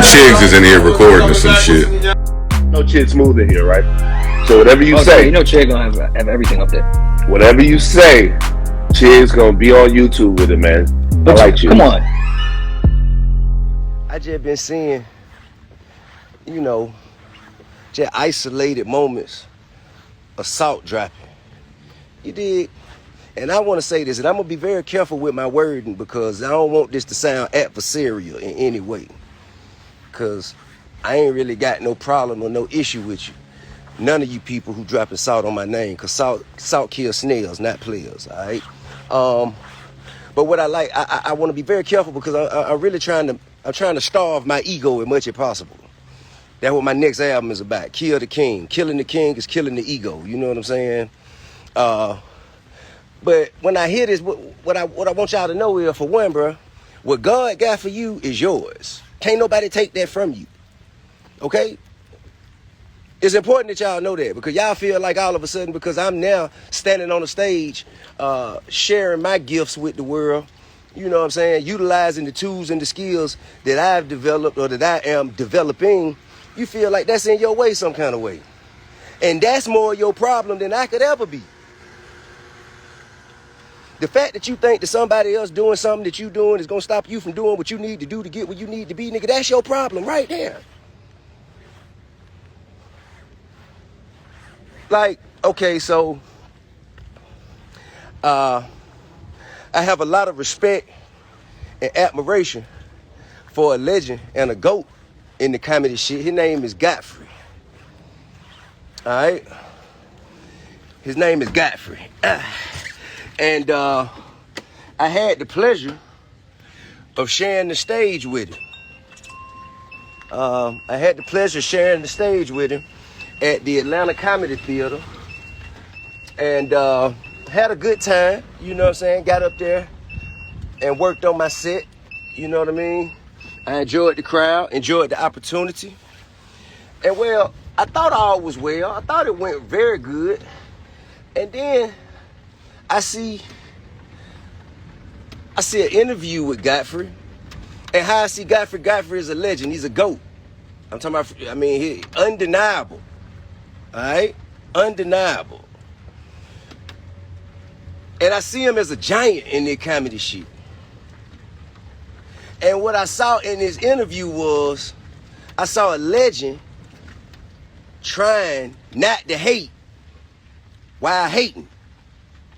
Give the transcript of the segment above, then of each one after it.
Chigs is in here recording or some shit. No Chid Smooth in here, right? So whatever you say, you know, Chig gonna have everything up there. whatever you say, Chid's gonna be on YouTube with it, man. But I like you. Come on. I just been seeing, you know, just isolated moments of salt dropping. You dig? And I want to say this, and I'm going to be very careful with my wording because I don't want this to sound adversarial in any way. Because I ain't really got no problem or no issue with you. None of you people who dropping salt on my name, because salt kills snails, not players, all right? But what I like, I want to be very careful because I'm really trying to starve my ego as much as possible. That's what my next album is about. Kill the king. Killing the king is killing the ego. You know what I'm saying? But when I hear this, what I want y'all to know is, for one, bro, what God got for you is yours. Can't nobody take that from you. Okay? It's important that y'all know that because y'all feel like all of a sudden, because I'm now standing on the stage, sharing my gifts with the world, you know what I'm saying, utilizing the tools and the skills that I've developed or that I am developing, you feel like that's in your way some kind of way. And that's more your problem than I could ever be. The fact that you think that somebody else doing something that you doing is going to stop you from doing what you need to do to get where you need to be, nigga, that's your problem right there. Like, okay, so I have a lot of respect and admiration for a legend and a GOAT in the comedy shit. His name is Godfrey. All right? His name is Godfrey. And I had the pleasure of sharing the stage with him. I had the pleasure of sharing the stage with him at the Atlanta Comedy Theater. And had a good time, you know what I'm saying? Got up there and worked on my set, you know what I mean? I enjoyed the crowd, enjoyed the opportunity. And well, I thought all was well. I thought it went very good. And then I see an interview with Godfrey. And how I see Godfrey is a legend. He's a GOAT. I'm talking about, I mean, he undeniable. All right? Undeniable. And I see him as a giant in their comedy shit. And what I saw in his interview was, I saw a legend trying not to hate while hating.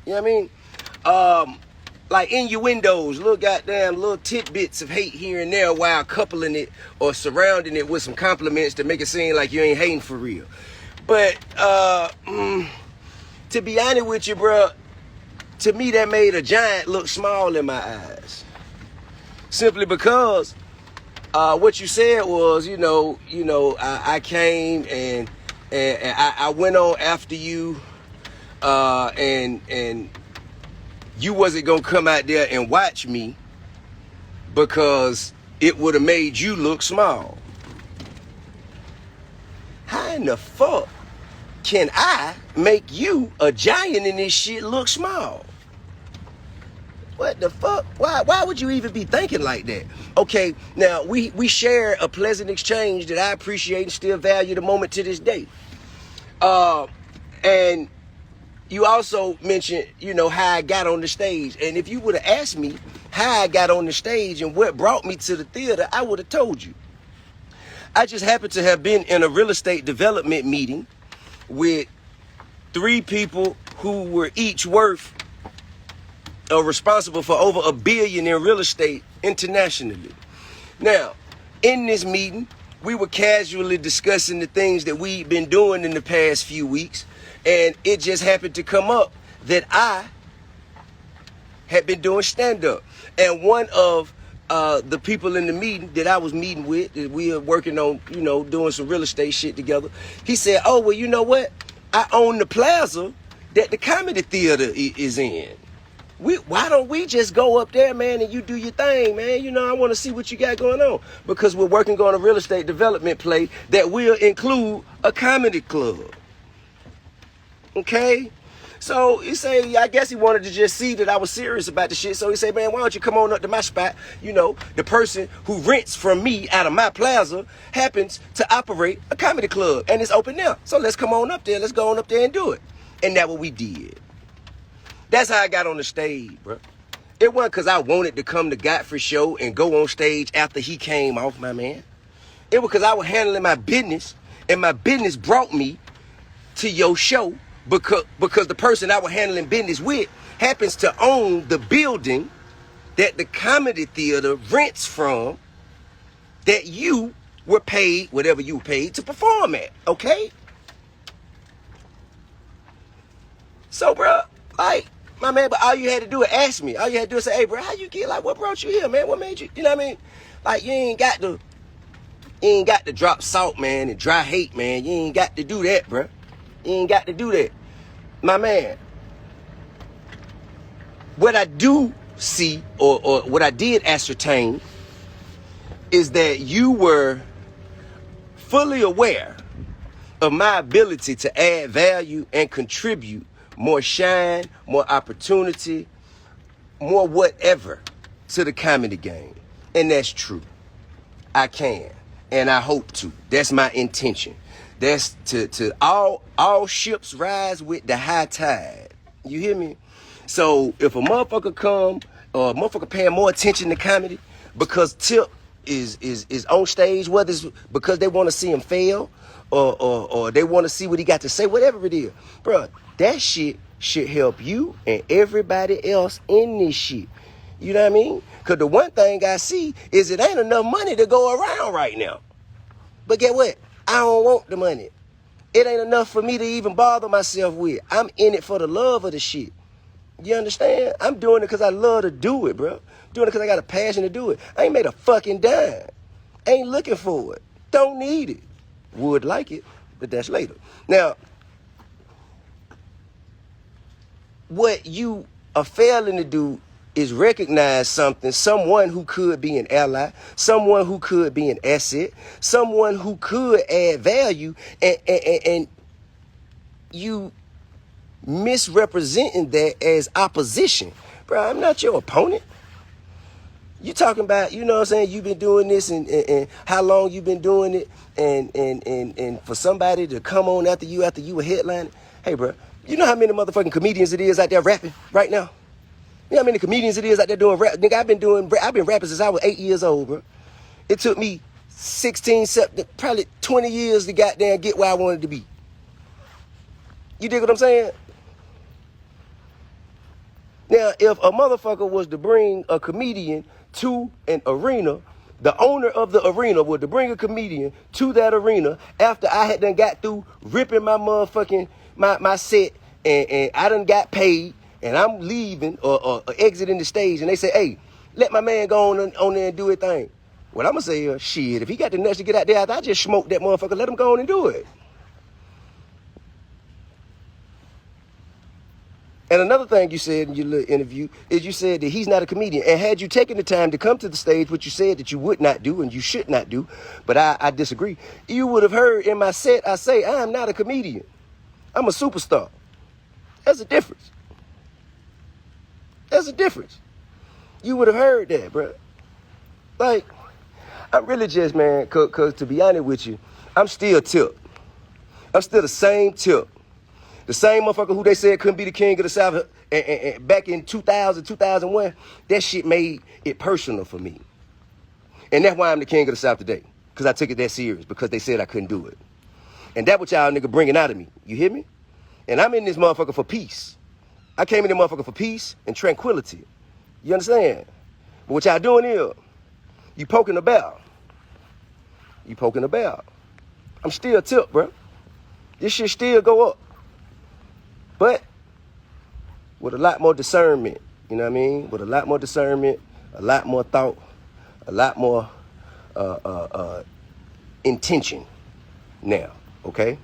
You know what I mean? Like innuendos, little tidbits of hate here and there while coupling it or surrounding it with some compliments to make it seem like you ain't hating for real. But to be honest with you, bro, to me that made a giant look small in my eyes. Simply because what you said was, I came and I went on after you, and you wasn't gonna come out there and watch me because it would have made you look small. How in the fuck can I make you, a giant in this shit, look small? What the fuck? Why would you even be thinking like that? Okay, now we share a pleasant exchange that I appreciate and still value the moment to this day. And you also mentioned, how I got on the stage. And if you would have asked me how I got on the stage and what brought me to the theater, I would have told you. I just happened to have been in a real estate development meeting with 3 people who were each worth or responsible for over $1 billion in real estate internationally. Now, in this meeting, we were casually discussing the things that we've been doing in the past few weeks. And it just happened to come up that I had been doing stand-up. And one of the people in the meeting that I was meeting with, that we were working on, doing some real estate shit together, he said, oh, well, you know what? I own the plaza that the comedy theater is in. Why don't we just go up there, man, and you do your thing, man? I want to see what you got going on. Because we're working on a real estate development play that will include a comedy club. Okay? So he say, I guess he wanted to just see that I was serious about the shit. So he said, man, why don't you come on up to my spot? You know, the person who rents from me out of my plaza happens to operate a comedy club and it's open now. So let's come on up there. Let's go on up there and do it. And that's what we did. That's how I got on the stage, bro. It wasn't because I wanted to come to Godfrey show and go on stage after he came off, my man. It was because I was handling my business and my business brought me to your show because the person I was handling business with happens to own the building that the comedy theater rents from that you were paid, whatever you were paid, to perform at, okay? So, bro, like, my man, but all you had to do is ask me. All you had to do is say, hey, bro, how you get, like, what brought you here, man? What made you, you know what I mean? Like, you ain't got to drop salt, man, and dry hate, man. You ain't got to do that, bro. You ain't got to do that. My man, what I do see, or what I did ascertain, is that you were fully aware of my ability to add value and contribute more shine, more opportunity, more whatever to the comedy game. And that's true. I can, and I hope to. That's my intention. That's to all ships rise with the high tide. You hear me? So if a motherfucker come, or a motherfucker paying more attention to comedy because Tip is on stage, whether it's because they want to see him fail or they want to see what he got to say, whatever it is, bro, that shit should help you and everybody else in this shit. You know what I mean? Because the one thing I see is it ain't enough money to go around right now. But get what? I don't want the money. It ain't enough for me to even bother myself with. I'm in it for the love of the shit. You understand? I'm doing it because I love to do it, bro. Doing it because I got a passion to do it. I ain't made a fucking dime. Ain't looking for it. Don't need it. Would like it, but that's later. Now, what you are failing to do is recognize someone who could be an ally, someone who could be an asset, someone who could add value, and you misrepresenting that as opposition. Bro, I'm not your opponent. You talking about, you know what I'm saying, you've been doing this and how long you've been doing it, and for somebody to come on after you were headlining. Hey, bro, you know how many motherfucking comedians it is out there rapping right now? You know how many comedians it is out there doing rap? Nigga, I've been rapping since I was 8 years old, bro. It took me probably 20 years to goddamn get where I wanted to be. You dig what I'm saying? Now, if a motherfucker was to bring a comedian to an arena, the owner of the arena was to bring a comedian to that arena after I had done got through ripping my motherfucking, my set, and I done got paid, and I'm leaving or exiting the stage, and they say, hey, let my man go on there and do his thing. What I'm going to say is, shit, if he got the nuts to get out there, I just smoked that motherfucker, let him go on and do it. And another thing you said in your little interview is you said that he's not a comedian. And had you taken the time to come to the stage, which you said that you would not do and you should not do, but I disagree, you would have heard in my set I say, I am not a comedian. I'm a superstar. There's a difference. There's a difference. You would have heard that, bro. Like, I'm really just, man, because to be honest with you, I'm still Tip. I'm still the same Tip. The same motherfucker who they said couldn't be the king of the South and back in 2000, 2001, that shit made it personal for me. And that's why I'm the king of the South today, because I took it that serious, because they said I couldn't do it. And that's what y'all nigga bringing out of me. You hear me? And I'm in this motherfucker for peace. I came in this motherfucker for peace and tranquility. You understand? But what y'all doing here, you poking the bell. You poking the bell. I'm still Tip, bro. This shit still go up. But with a lot more discernment, you know what I mean? With a lot more discernment, a lot more thought, a lot more intention now, okay?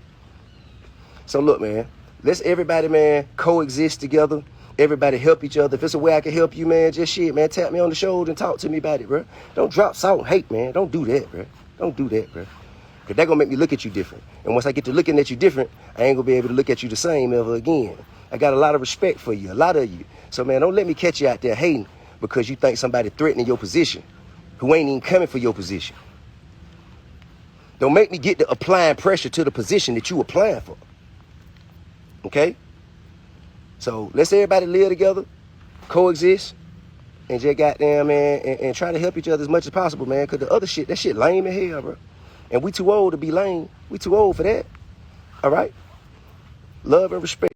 So look, man, let's everybody, man, coexist together. Everybody help each other. If it's a way I can help you, man, just shit, man, tap me on the shoulder and talk to me about it, bro. Don't drop salt and hate, man. Don't do that, bro. Don't do that, bro. Because that's going to make me look at you different. And once I get to looking at you different, I ain't going to be able to look at you the same ever again. I got a lot of respect for you, a lot of you. So, man, don't let me catch you out there hating because you think somebody threatening your position who ain't even coming for your position. Don't make me get to applying pressure to the position that you applying for. Okay? So let's everybody live together, coexist, and just goddamn, man, and try to help each other as much as possible, man, because the other shit, that shit lame as hell, bro. And we too old to be lame. We too old for that. All right? Love and respect.